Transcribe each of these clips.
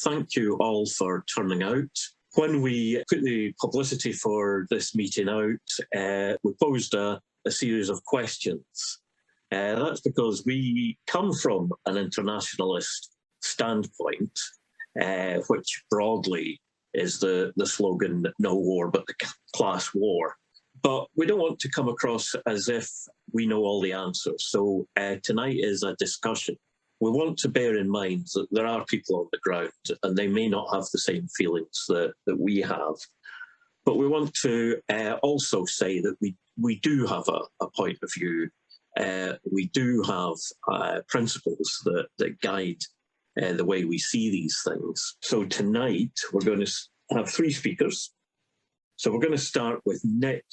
thank you all for turning out. When we put the publicity for this meeting out, we posed a series of questions. That's because we come from an internationalist standpoint, which broadly is the slogan, no war but the class war. But we don't want to come across as if we know all the answers. So tonight is a discussion. We want to bear in mind that there are people on the ground and they may not have the same feelings that we have. But we want to also say that we do have a point of view. We do have principles that guide the way we see these things. So tonight we're going to have three speakers. So we're going to start with Nick,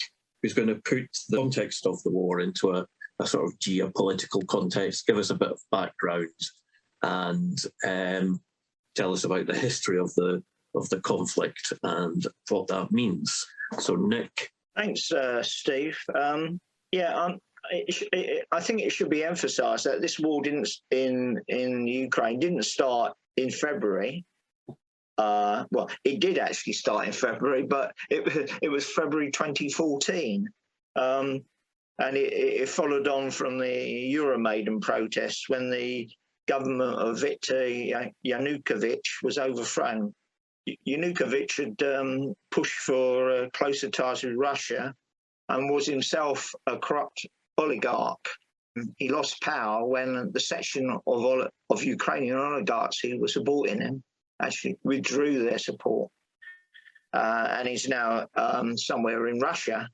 who's going to put the context of the war into a sort of geopolitical context, give us a bit of background, and tell us about the history of the conflict and what that means. So, Nick. Thanks, Steve. I think it should be emphasised that this war in Ukraine didn't start in February. Well, it did actually start in February, but it was February 2014. And it followed on from the Euromaidan protests when the government of Viktor Yanukovych was overthrown. Yanukovych had pushed for closer ties with Russia and was himself a corrupt oligarch. He lost power when the section of Ukrainian oligarchs who were supporting him actually withdrew their support. And he's now somewhere in Russia.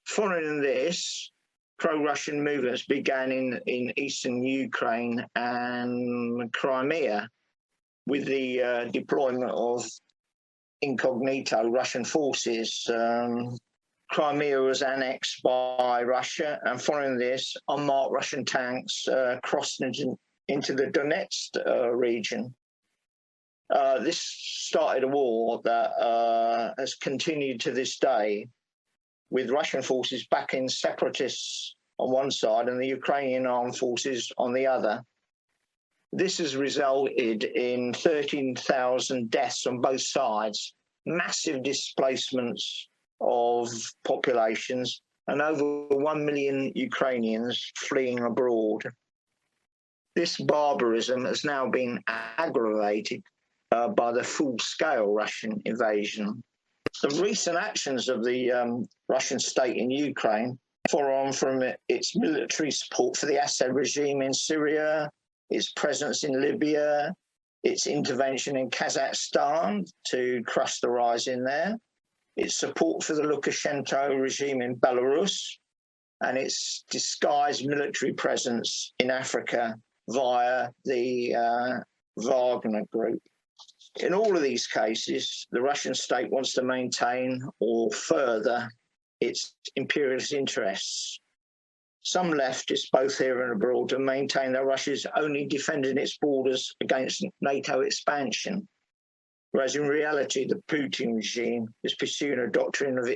Following this, pro-Russian movements began in eastern Ukraine and Crimea with the deployment of incognito Russian forces. Crimea was annexed by Russia, and following this, unmarked Russian tanks crossed into the Donetsk region. This started a war that has continued to this day, with Russian forces backing separatists on one side and the Ukrainian armed forces on the other. This has resulted in 13,000 deaths on both sides, massive displacements of populations, and over 1 million Ukrainians fleeing abroad. This barbarism has now been aggravated by the full-scale Russian invasion. The recent actions of the Russian state in Ukraine follow on from its military support for the Assad regime in Syria, its presence in Libya, its intervention in Kazakhstan to crush the rise in there, its support for the Lukashenko regime in Belarus, and its disguised military presence in Africa via the Wagner Group. In all of these cases, the Russian state wants to maintain or further its imperialist interests. Some leftists, both here and abroad, have maintained that Russia is only defending its borders against NATO expansion, whereas in reality, the Putin regime is pursuing a doctrine of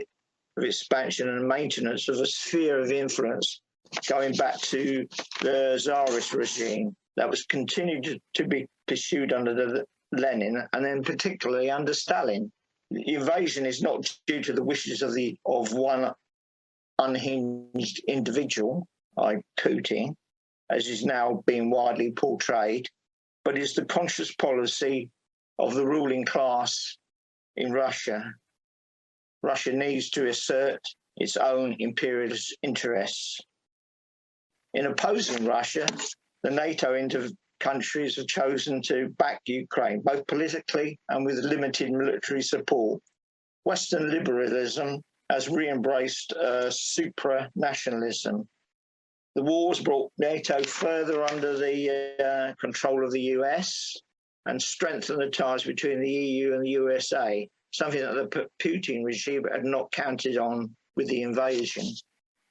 expansion and maintenance of a sphere of influence going back to the Tsarist regime that was continued to be pursued under the Lenin, and then particularly under Stalin. The invasion is not due to the wishes of one unhinged individual, like Putin, as is now being widely portrayed, but is the conscious policy of the ruling class in Russia. Russia needs to assert its own imperialist interests. In opposing Russia, the NATO countries have chosen to back Ukraine, both politically and with limited military support. Western liberalism has re-embraced supra nationalism. The wars brought NATO further under the control of the US and strengthened the ties between the EU and the USA, something that the Putin regime had not counted on with the invasion.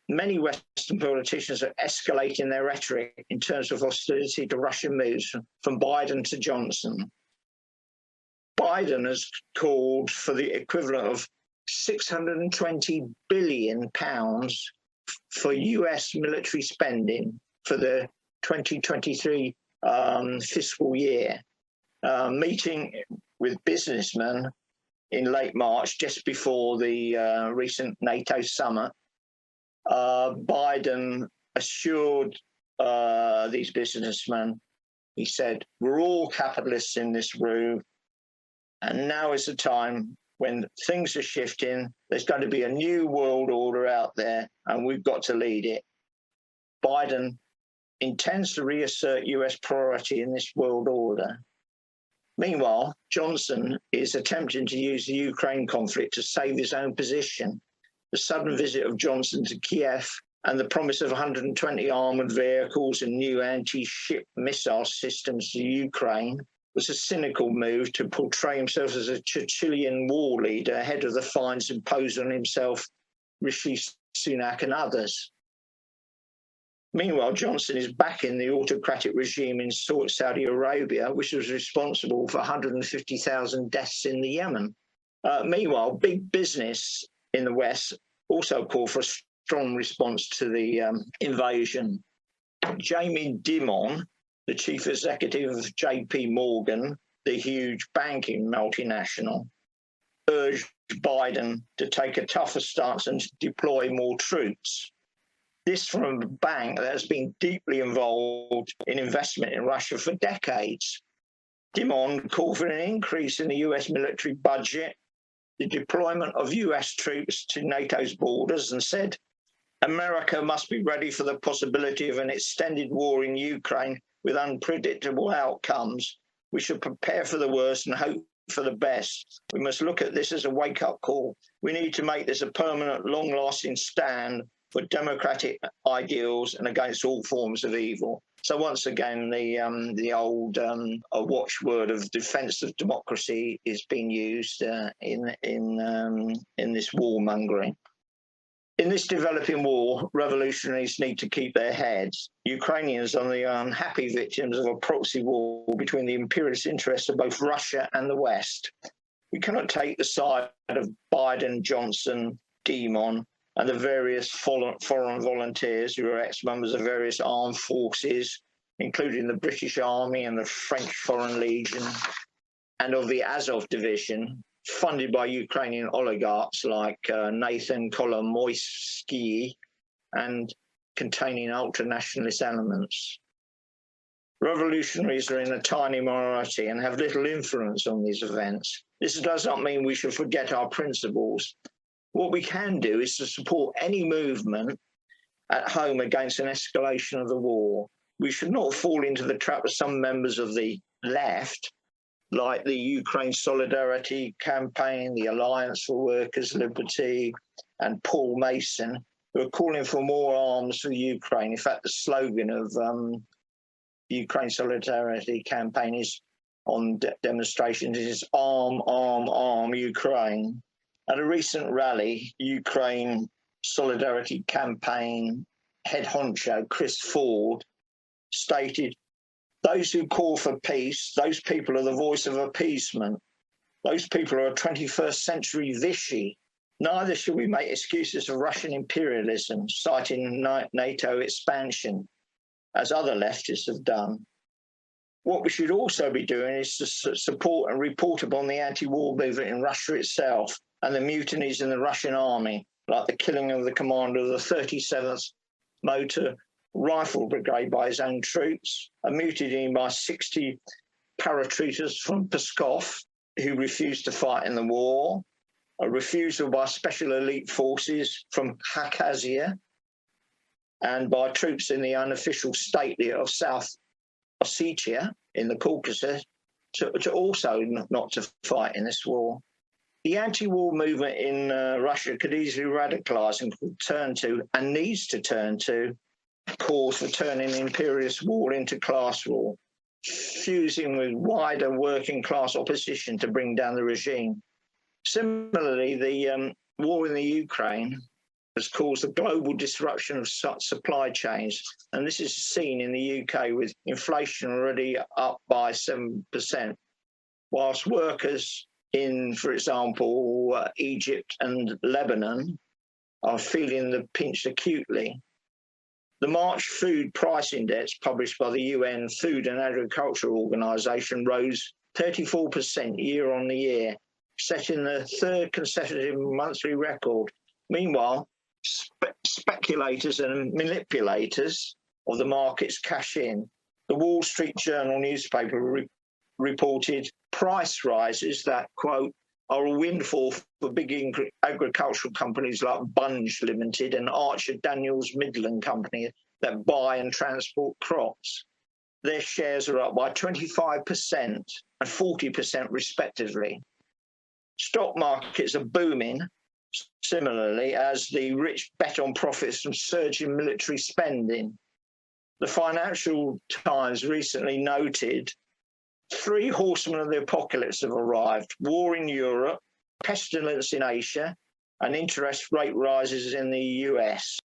Many Western politicians are escalating their rhetoric in terms of hostility to Russian moves from Biden to Johnson. Biden has called for the equivalent of £620 billion for US military spending for the 2023 fiscal year. meeting with businessmen in late March, just before the recent NATO summit, Biden assured these businessmen, he said, we're all capitalists in this room, and now is the time when things are shifting. There's going to be a new world order out there, and we've got to lead it. Biden intends to reassert US priority in this world order. Meanwhile, Johnson is attempting to use the Ukraine conflict to save his own position. The sudden visit of Johnson to Kiev and the promise of 120 armoured vehicles and new anti-ship missile systems to Ukraine was a cynical move to portray himself as a Churchillian war leader ahead of the fines imposed on himself, Rishi Sunak and others. Meanwhile, Johnson is backing the autocratic regime in Saudi Arabia, which was responsible for 150,000 deaths in the Yemen. Meanwhile, big business in the West also called for a strong response to the invasion. Jamie Dimon, the chief executive of JP Morgan, the huge banking multinational, urged Biden to take a tougher stance and to deploy more troops. This from a bank that has been deeply involved in investment in Russia for decades. Dimon called for an increase in the US military budget, the deployment of US troops to NATO's borders, and said, America must be ready for the possibility of an extended war in Ukraine with unpredictable outcomes. We should prepare for the worst and hope for the best. We must look at this as a wake-up call. We need to make this a permanent, long-lasting stand for democratic ideals and against all forms of evil. So once again, the old watchword of defence of democracy is being used in this warmongering. In this developing war, revolutionaries need to keep their heads. Ukrainians are the unhappy victims of a proxy war between the imperialist interests of both Russia and the West. We cannot take the side of Biden, Johnson, Dimon, and the various foreign volunteers who are ex-members of various armed forces, including the British Army and the French Foreign Legion, and of the Azov Division, funded by Ukrainian oligarchs like Nathan Kolomoisky, and containing ultra-nationalist elements. Revolutionaries are in a tiny minority and have little influence on these events. This does not mean we should forget our principles. What we can do is to support any movement at home against an escalation of the war. We should not fall into the trap of some members of the left, like the Ukraine Solidarity Campaign, the Alliance for Workers' Liberty, and Paul Mason, who are calling for more arms for Ukraine. In fact, the slogan of the Ukraine Solidarity Campaign is on demonstrations is arm, arm, arm Ukraine. At a recent rally, Ukraine Solidarity Campaign head honcho Chris Ford stated, those who call for peace, those people are the voice of appeasement. Those people are a 21st century Vichy. Neither should we make excuses for Russian imperialism, citing NATO expansion, as other leftists have done. What we should also be doing is to support and report upon the anti-war movement in Russia itself and the mutinies in the Russian army, like the killing of the commander of the 37th Motor Rifle Brigade by his own troops, a mutiny by 60 paratroopers from Pskov who refused to fight in the war, a refusal by special elite forces from Khakazia and by troops in the unofficial state of South Ossetia in the Caucasus to also not to fight in this war. The anti-war movement in Russia could easily radicalise and could turn to, and needs to turn to, cause for turning the imperialist war into class war, fusing with wider working class opposition to bring down the regime. Similarly, the war in the Ukraine has caused a global disruption of supply chains, and this is seen in the UK with inflation already up by 7%, whilst workers in, for example, Egypt and Lebanon are feeling the pinch acutely. The March Food Price Index, published by the UN Food and Agriculture Organization, rose 34% year on the year, setting the third consecutive monthly record. Meanwhile, speculators and manipulators of the markets cash in. The Wall Street Journal newspaper reported price rises that, quote, are a windfall for big agricultural companies like Bunge Limited and Archer Daniels Midland Company that buy and transport crops. Their shares are up by 25% and 40% respectively. Stock markets are booming, similarly, as the rich bet on profits from surging military spending. The Financial Times recently noted 3 horsemen of the apocalypse have arrived: war in Europe, pestilence in Asia, and interest rate rises in the US.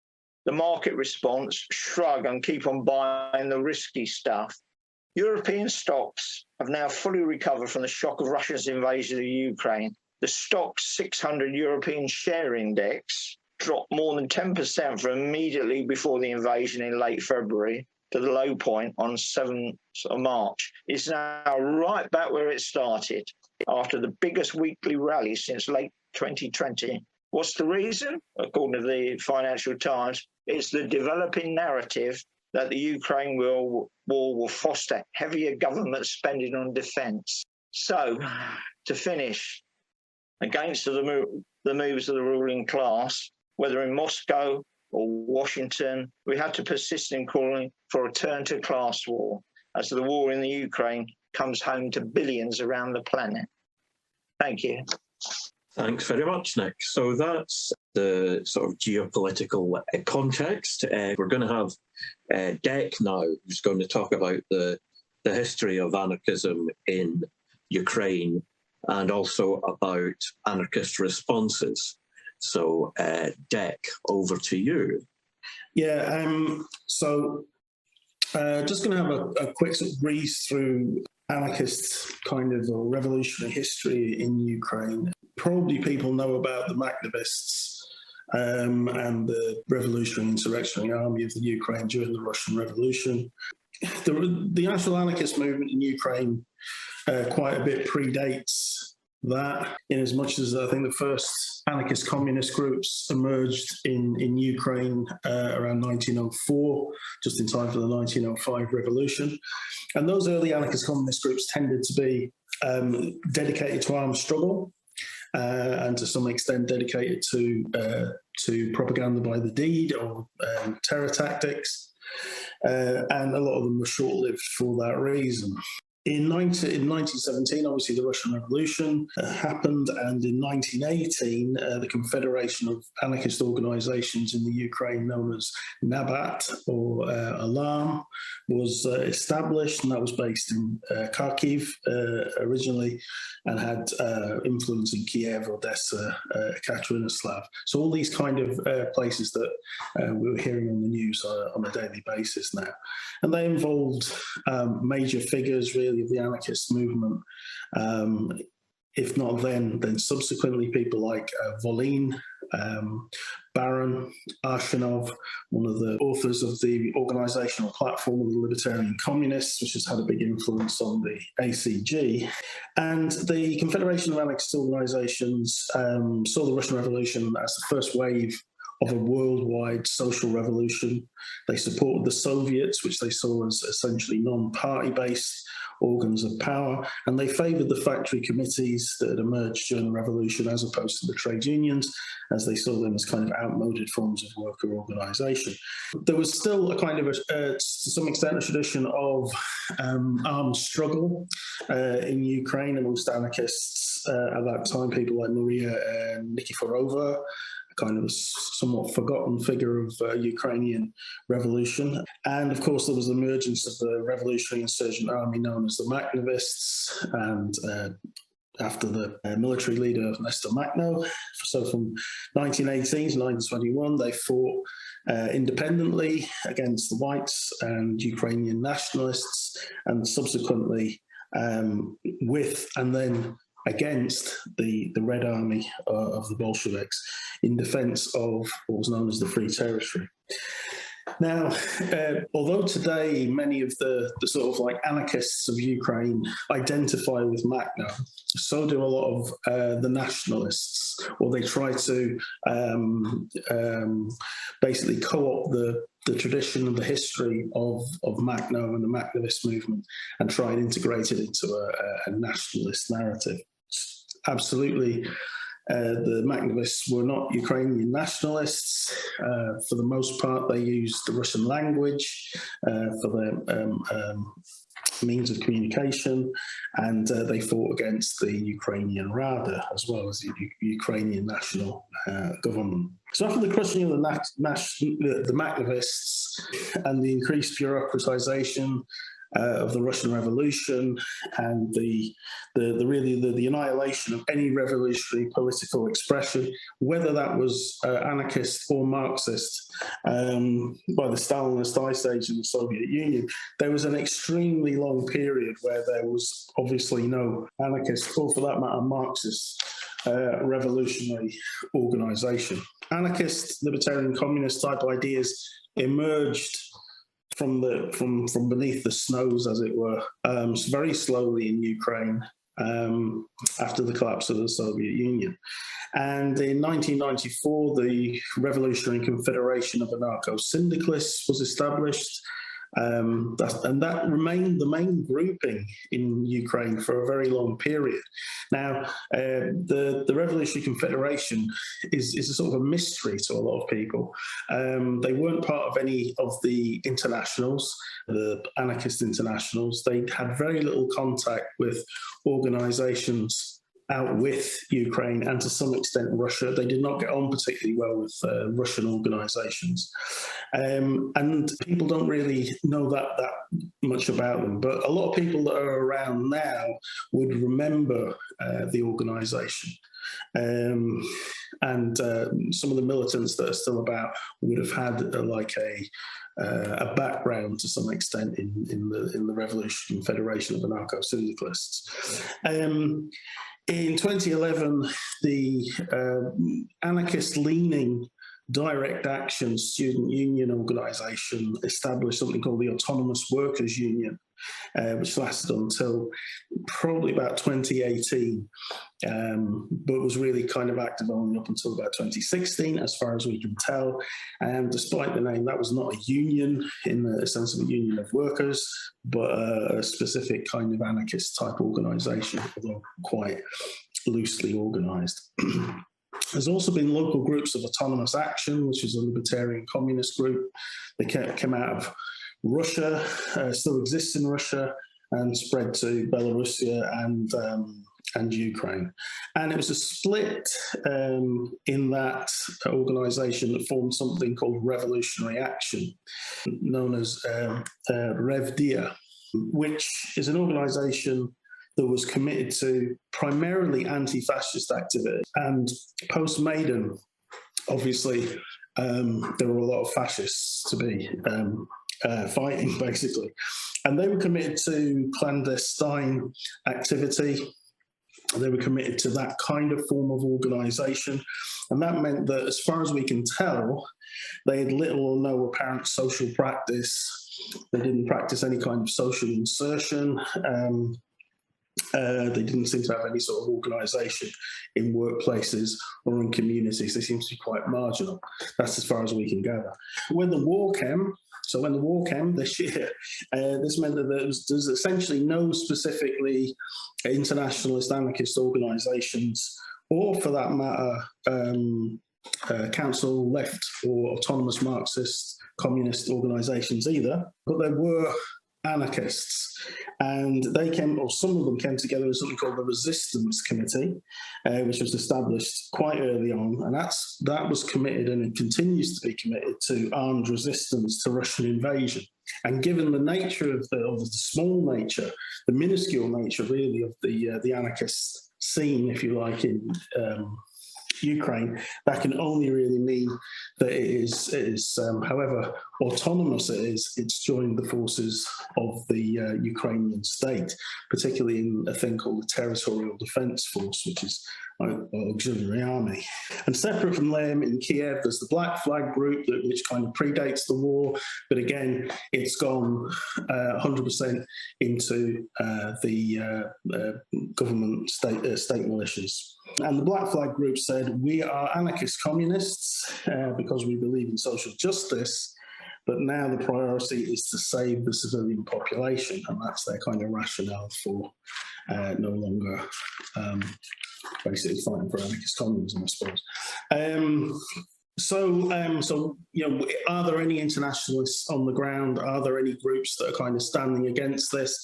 The market response: shrug and keep on buying the risky stuff. European stocks have now fully recovered from the shock of Russia's invasion of Ukraine. The Stoxx 600 European Share Index dropped more than 10% from immediately before the invasion in late February to the low point on 7th of March. It's now right back where it started after the biggest weekly rally since late 2020. What's the reason? According to the Financial Times, it's the developing narrative that the Ukraine war will foster heavier government spending on defence. So, to finish, against the moves of the ruling class, whether in Moscow or Washington, we had to persist in calling for a turn to class war, as the war in the Ukraine comes home to billions around the planet. Thank you. Thanks very much, Nick. So that's the sort of geopolitical context. We're going to have Dec now, who's going to talk about the history of anarchism in Ukraine and also about anarchist responses. So, Dec, over to you. Yeah, so just going to have a quick sort of breeze through anarchist kind of or revolutionary history in Ukraine. Probably people know about the Makhnovists and the Revolutionary Insurrectionary Army of the Ukraine during the Russian Revolution. The national anarchist movement in Ukraine quite a bit predates that, in as much as I think the first anarchist communist groups emerged in Ukraine around 1904, just in time for the 1905 revolution. And those early anarchist communist groups tended to be dedicated to armed struggle and to some extent dedicated to propaganda by the deed or terror tactics. And a lot of them were short-lived for that reason. In 1917, obviously, the Russian Revolution happened, and in 1918, the Confederation of Anarchist Organizations in the Ukraine, known as NABAT or Alarm, was established, and that was based in Kharkiv originally, and had influence in Kiev, Odessa, Ekaterinoslav. So all these kind of places that we were hearing on the news on a daily basis now. And they involved major figures, really, of the anarchist movement. If not then subsequently people like Volin, Baron, Arshinov, one of the authors of the organizational platform of the Libertarian Communists, which has had a big influence on the ACG. And the Confederation of Anarchist Organizations saw the Russian Revolution as the first wave of a worldwide social revolution. They supported the Soviets, which they saw as essentially non-party-based organs of power, and they favoured the factory committees that had emerged during the revolution as opposed to the trade unions, as they saw them as kind of outmoded forms of worker organisation. There was still a kind of, to some extent, a tradition of armed struggle in Ukraine amongst anarchists at that time, people like Maria Nikiforova, kind of a somewhat forgotten figure of Ukrainian revolution. And of course, there was the emergence of the revolutionary insurgent army known as the Makhnovists, and after the military leader Nestor Makhno. So from 1918 to 1921, they fought independently against the whites and Ukrainian nationalists, and subsequently with and then against the Red Army of the Bolsheviks in defense of what was known as the Free Territory. Now, although today many of the sort of like anarchists of Ukraine identify with Machno, so do a lot of the nationalists, or they try to basically co-opt the tradition and the history of Machno and the Machnovist movement and try and integrate it into a nationalist narrative. Absolutely. The Machnovists were not Ukrainian nationalists. For the most part, they used the Russian language for their means of communication, and they fought against the Ukrainian Rada as well as the Ukrainian national government. So after the crushing of the Machnovists and the increased bureaucratization of the Russian Revolution and the annihilation of any revolutionary political expression, whether that was anarchist or Marxist, by the Stalinist ice age in the Soviet Union, there was an extremely long period where there was obviously no anarchist, or for that matter, Marxist revolutionary organisation. Anarchist, libertarian, communist type ideas emerged from beneath the snows, as it were, very slowly in Ukraine after the collapse of the Soviet Union. And in 1994, the Revolutionary Confederation of Anarcho-Syndicalists was established, and that remained the main grouping in Ukraine for a very long period. Now, the Revolutionary Confederation is a sort of a mystery to a lot of people. They weren't part of any of the internationals, the anarchist internationals. They had very little contact with organizations out with Ukraine and to some extent Russia. They did not get on particularly well with Russian organizations. And people don't really know that much about them. But a lot of people that are around now would remember the organization. And some of the militants that are still about would have had a background to some extent in the Revolutionary Federation of Anarcho-Syndicalists. In 2011, the anarchist-leaning Direct Action Student Union Organisation established something called the Autonomous Workers Union, which lasted until probably about 2018, but was really kind of active only up until about 2016, as far as we can tell. And despite the name, that was not a union in the sense of a union of workers, but a specific kind of anarchist type organisation, although quite loosely organised. There's also been local groups of autonomous action, which is a libertarian communist group. They came out of Russia, still exists in Russia, and spread to Belarus and Ukraine. And it was a split in that organisation that formed something called Revolutionary Action, known as RevDia, which is an organisation that was committed to primarily anti-fascist activity. And post-Maidan, obviously, there were a lot of fascists to be fighting, basically. And they were committed to clandestine activity. They were committed to that kind of form of organisation. And that meant that, as far as we can tell, they had little or no apparent social practice. They didn't practice any kind of social insertion. They didn't seem to have any sort of organisation in workplaces or in communities. They seem to be quite marginal. That's as far as we can gather. When the war came this year, this meant that there's essentially no specifically internationalist anarchist organisations, or for that matter, council left or autonomous Marxist communist organisations either, but there were anarchists, and they came, or some of them came together in something called the Resistance Committee, which was established quite early on, and that was committed, and it continues to be committed, to armed resistance to Russian invasion. And given the nature of the small nature, the minuscule nature really of the anarchist scene, if you like, Ukraine, that can only really mean that it is however autonomous it's joined the forces of the Ukrainian state, particularly in a thing called the Territorial Defence Force, which is auxiliary army. And separate from them in Kiev, there's the Black Flag Group, which kind of predates the war, but again, it's gone 100% into the government state militias. And the Black Flag Group said, we are anarchist communists because we believe in social justice, but now the priority is to save the civilian population, and that's their kind of rationale for no longer basically fighting for anarchist communism, I suppose. So, you know, are there any internationalists on the ground? Are there any groups that are kind of standing against this?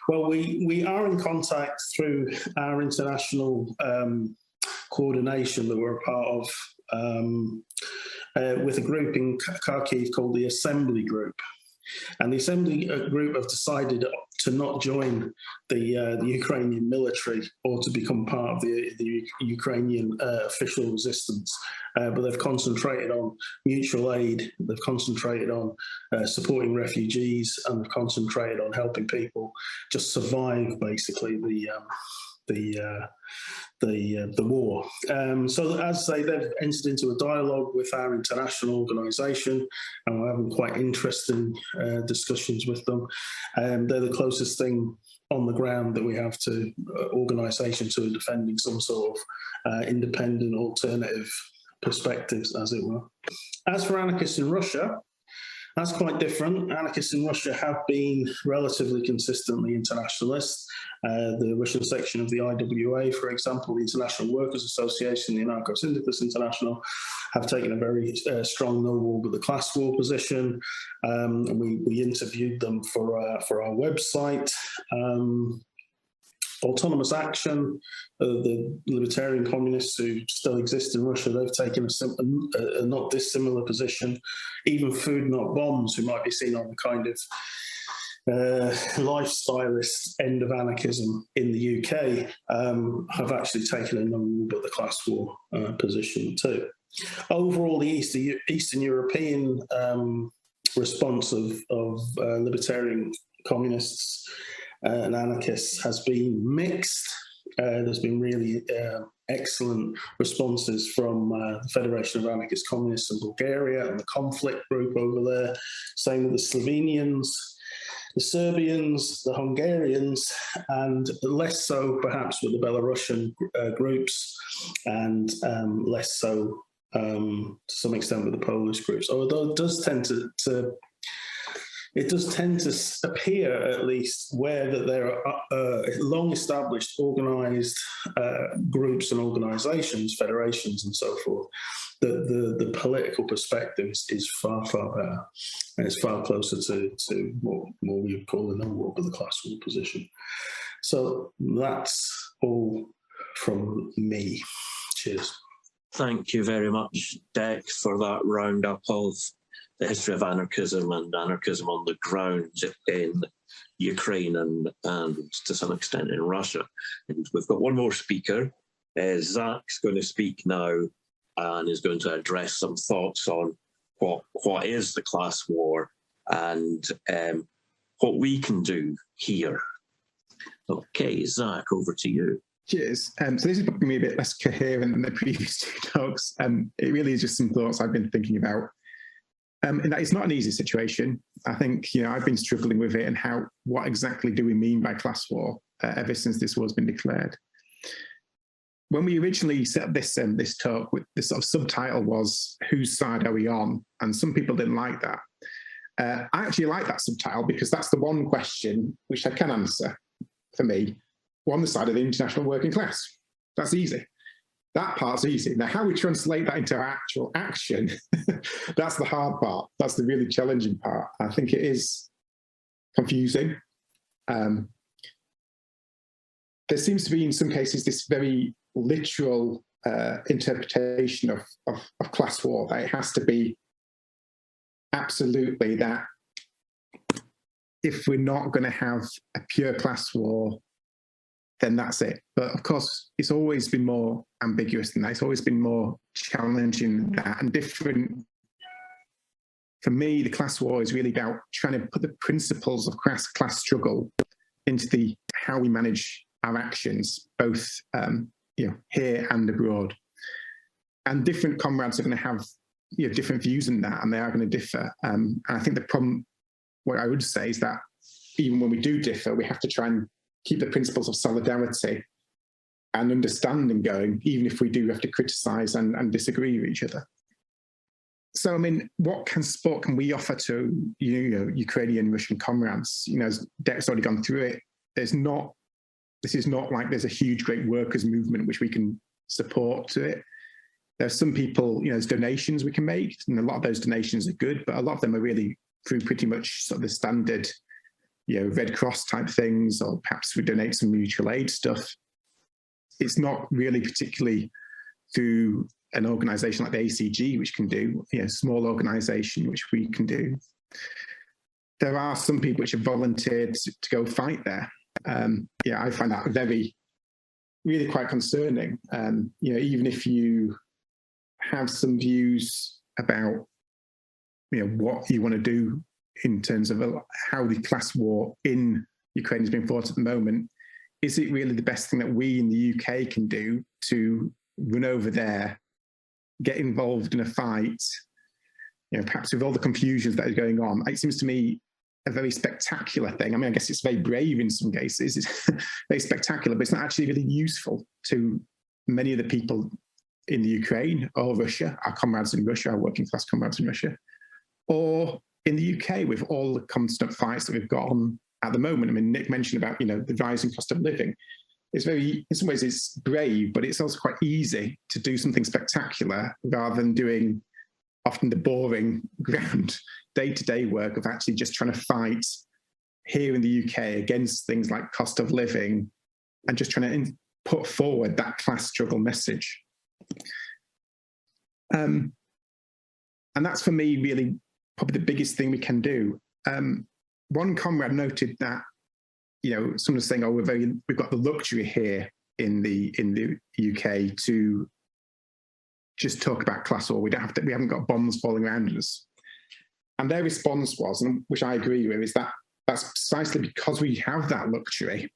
Well, we are in contact through our international coordination that we're a part of with a group in Kharkiv called the Assembly Group. And the Assembly Group have decided to not join the Ukrainian military or to become part of the Ukrainian official resistance, but they've concentrated on mutual aid, they've concentrated on supporting refugees, and they've concentrated on helping people just survive, basically, the war. So as I say, they've entered into a dialogue with our international organisation, and we're having quite interesting discussions with them. They're the closest thing on the ground that we have to organisations who are defending some sort of independent alternative perspectives, as it were. As for anarchists in Russia, that's quite different. Anarchists in Russia have been relatively consistently internationalist. The Russian section of the IWA, for example, the International Workers Association, the Anarcho-Syndicalist International, have taken a very strong no war but the class war position. We interviewed them for our website. Autonomous Action, the libertarian communists who still exist in Russia, they've taken a not dissimilar position. Even Food Not Bombs, who might be seen on the kind of lifestylist end of anarchism in the UK, have actually taken a no war but the class war position too. Overall, the Eastern European response of libertarian communists and anarchists has been mixed. There's been really excellent responses from the Federation of Anarchist Communists in Bulgaria and the Conflict Group over there. Same with the Slovenians, the Serbians, the Hungarians, and less so perhaps with the Belarusian groups, and less so to some extent with the Polish groups. Although it does tend to appear, at least, where that there are long-established organised groups and organisations, federations and so forth, the political perspective is far, far better. And it's far closer to what we would call a no war but the class war position. So that's all from me. Cheers. Thank you very much, Dec, for that roundup of the history of anarchism and anarchism on the ground in Ukraine and to some extent in Russia. And we've got one more speaker. Zach's going to speak now and is going to address some thoughts on what is the class war and what we can do here. Okay, Zach, over to you. Cheers. So this is probably me a bit less coherent than the previous two talks. It really is just some thoughts I've been thinking about. In that it's not an easy situation. I think, I've been struggling with it and what exactly do we mean by class war ever since this war's been declared. When we originally set up this talk, with the sort of subtitle was, whose side are we on? And some people didn't like that. I actually like that subtitle because that's the one question which I can answer for me. We're on the side of the international working class. That's easy. That part's easy. Now, how we translate that into actual action, that's the hard part. That's the really challenging part. I think it is confusing. There seems to be, in some cases, this very literal interpretation of class war, that it has to be absolutely that if we're not going to have a pure class war, then that's it. But of course, it's always been more ambiguous than that. It's always been more challenging than that and different. For me, the class war is really about trying to put the principles of class struggle into how we manage our actions, both here and abroad. And different comrades are going to have different views on that, and they are going to differ. And I think the problem, what I would say, is that even when we do differ, we have to try and keep the principles of solidarity and understanding going, even if we do have to criticise and disagree with each other. So, I mean, what support can we offer to Ukrainian, Russian comrades? Deck's already gone through it. This is not like there's a huge, great workers' movement which we can support to it. There's some people, there's donations we can make, and a lot of those donations are good, but a lot of them are really through pretty much sort of the standard, Red Cross type things, or perhaps we donate some mutual aid stuff. It's not really particularly through an organisation like the ACG, which can do, small organisation, which we can do. There are some people which have volunteered to go fight there. I find that really quite concerning. Even if you have some views about, what you want to do in terms of how the class war in Ukraine is being fought at the moment, is it really the best thing that we in the UK can do to run over there, get involved in a fight, perhaps with all the confusions that are going on? It seems to me a very spectacular thing. I mean, I guess it's very brave in some cases. It's very spectacular, but it's not actually really useful to many of the people in the Ukraine or Russia, our comrades in Russia, our working class comrades in Russia, or in the UK with all the constant fights that we've got on at the moment. I mean, Nick mentioned about, the rising cost of living. It's in some ways it's brave, but it's also quite easy to do something spectacular rather than doing often the boring ground day-to-day work of actually just trying to fight here in the UK against things like cost of living and just trying to put forward that class struggle message. And that's for me really probably the biggest thing we can do. One comrade noted that, someone was saying, "Oh, we've got the luxury here in the UK to just talk about class war. We haven't got bombs falling around us." And their response was, and which I agree with, is that that's precisely because we have that luxury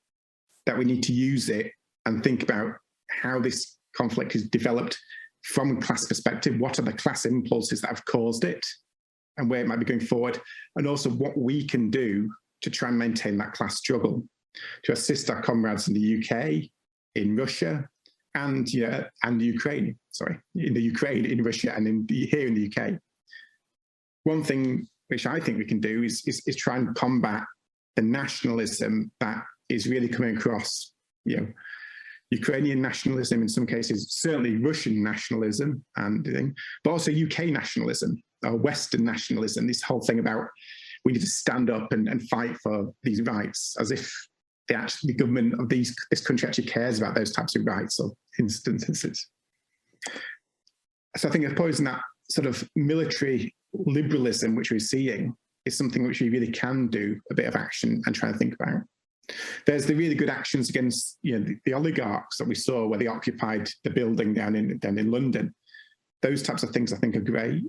that we need to use it and think about how this conflict is developed from a class perspective. What are the class impulses that have caused it and where it might be going forward? And also what we can do to try and maintain that class struggle, to assist our comrades in the UK, in Russia, and Ukraine, in Russia, and here in the UK. One thing which I think we can do is try and combat the nationalism that is really coming across, Ukrainian nationalism in some cases, certainly Russian nationalism, but also UK nationalism, or Western nationalism, this whole thing about we need to stand up and fight for these rights, as if the government of this country actually cares about those types of rights or instances. So I think opposing that sort of military liberalism which we're seeing is something which we really can do a bit of action and try to think about. There's the really good actions against the oligarchs that we saw where they occupied the building down in London. Those types of things I think are great,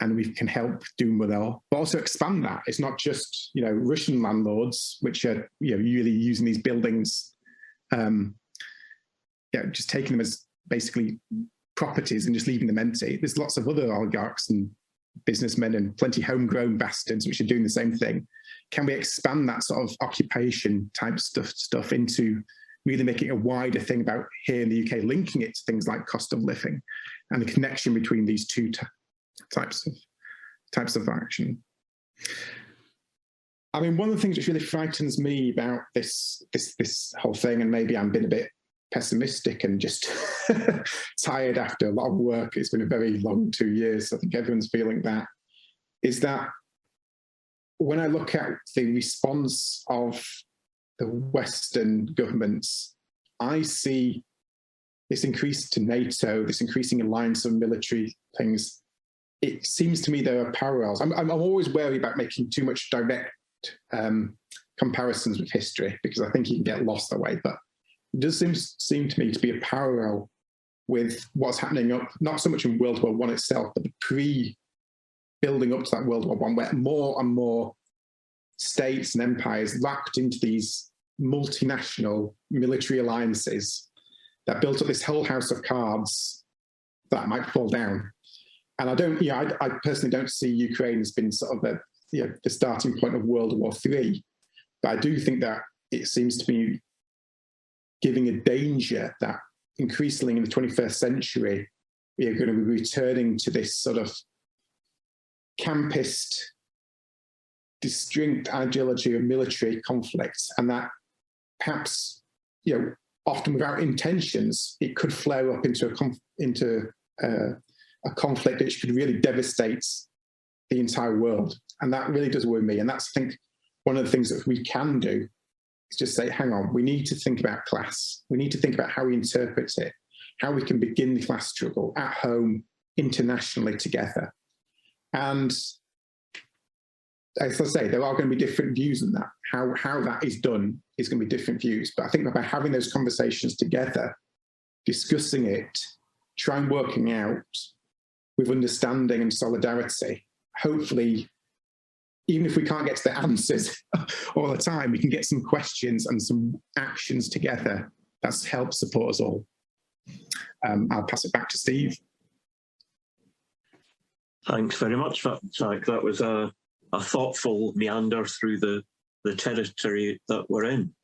and we can help do well, but also expand that. It's not just Russian landlords which are really using these buildings, just taking them as basically properties and just leaving them empty. There's lots of other oligarchs and businessmen and plenty homegrown bastards which are doing the same thing. Can we expand that sort of occupation type stuff into really making a wider thing about here in the UK, linking it to things like cost of living and the connection between these two types of action? I mean, one of the things which really frightens me about this whole thing, and maybe I'm being a bit pessimistic and just tired after a lot of work, it's been a very long 2 years, I think everyone's feeling that, is that when I look at the response of the Western governments, I see this increase to NATO, this increasing alliance of military things. It seems to me there are parallels. I'm always wary about making too much direct comparisons with history, because I think you can get lost that way. But it does seem to me to be a parallel with what's happening up, not so much in World War I itself, but the building up to that World War I, where more and more states and empires locked into these multinational military alliances that built up this whole house of cards that might fall down. And I personally don't see Ukraine as being sort of the starting point of World War III, but I do think that it seems to be giving a danger that increasingly in the 21st century, we are going to be returning to this sort of campist, distinct ideology of military conflicts, and that perhaps, often without intentions, it could flare up into a conflict which could really devastate the entire world. And that really does worry me. And that's, I think, one of the things that we can do is just say, hang on, we need to think about class. We need to think about how we interpret it, how we can begin the class struggle at home, internationally together. And as I say, there are going to be different views on that. How that is done is going to be different views. But I think by having those conversations together, discussing it, trying working out with understanding and solidarity, hopefully, even if we can't get to the answers all the time, we can get some questions and some actions together that help support us all. I'll pass it back to Steve. Thanks very much, Zach. That was a thoughtful meander through the territory that we're in.